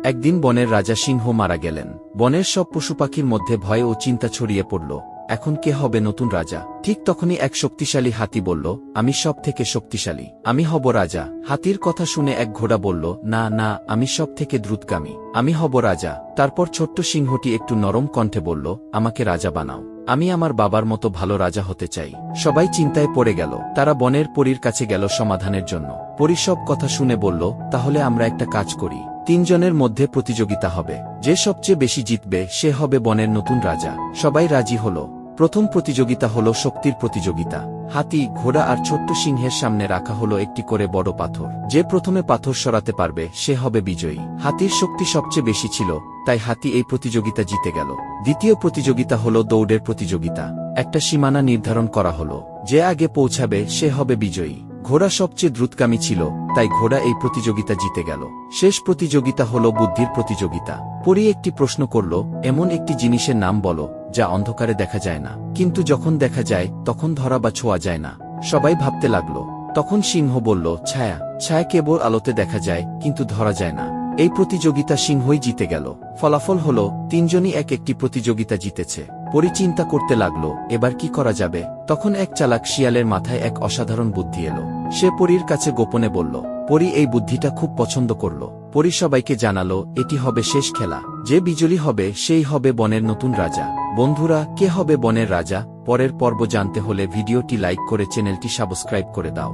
একদিন বনের রাজা সিংহ মারা গেলেন। বনের সব পশুপাখির মধ্যে ভয় ও চিন্তা ছড়িয়ে পড়ল। এখন কে হবে নতুন রাজা? ঠিক তখনই এক শক্তিশালী হাতি বলল, আমি সব থেকে শক্তিশালী, আমি হব রাজা। হাতির কথা শুনে এক ঘোড়া বলল, না না, আমি সব থেকে দ্রুতগামী, আমি হব রাজা। তারপর ছোট্ট সিংহটি একটু নরম কণ্ঠে বলল, আমাকে রাজা বানাও, আমি আমার বাবার মতো ভালো রাজা হতে চাই। সবাই চিন্তায় পড়ে গেল। তারা বনের পরীর কাছে গেল সমাধানের জন্য। পরী সব কথা শুনে বলল, তাহলে আমরা একটা কাজ করি, তিনজনের মধ্যে প্রতিযোগিতা হবে, যে সবচেয়ে বেশি জিতবে সে হবে বনের নতুন রাজা। সবাই রাজি হল। প্রথম প্রতিযোগিতা হল শক্তির প্রতিযোগিতা। হাতি, ঘোড়া আর ছোট্ট সিংহের সামনে রাখা হলো একটি করে বড় পাথর। যে প্রথমে পাথর সরাতে পারবে সে হবে বিজয়ী। হাতির শক্তি সবচেয়ে বেশি ছিল, তাই হাতি এই প্রতিযোগিতা জিতে গেল। দ্বিতীয় প্রতিযোগিতা হল দৌড়ের প্রতিযোগিতা। একটা সীমানা নির্ধারণ করা হলো, যে আগে পৌঁছাবে সে হবে বিজয়ী। ঘোড়া সবচেয়ে দ্রুতগামী ছিল, তাই ঘোড়া এই প্রতিযোগিতা জিতে গেল। শেষ প্রতিযোগিতা হল বুদ্ধির প্রতিযোগিতা। পরী একটি প্রশ্ন করল, এমন একটি জিনিসের নাম বলো যা অন্ধকারে দেখা যায় না, কিন্তু যখন দেখা যায় তখন ধরা বা ছোঁয়া যায় না। সবাই ভাবতে লাগল। তখন সিংহ বলল, ছায়া। ছায়া কেবল আলোতে দেখা যায়, কিন্তু ধরা যায় না। এই প্রতিযোগিতা সিংহই জিতে গেল। ফলাফল হল তিনজনই এক একটি প্রতিযোগিতা জিতেছে। পরী চিন্তা করতে লাগল, এবার কি করা যাবে? তখন এক চালাক শিয়ালের মাথায় এক অসাধারণ বুদ্ধি এলো। সে পরীর কাছে গোপনে বলল। পরী এই বুদ্ধিটা খুব পছন্দ করল। পরী সবাইকে জানালো, এটি হবে শেষ খেলা, যে বিজয়ী হবে সেই হবে বনের নতুন রাজা। বন্ধুরা, কে হবে বনের রাজা? পরের পর্ব জানতে হলে ভিডিওটি লাইক করে চ্যানেলটি সাবস্ক্রাইব করে দাও।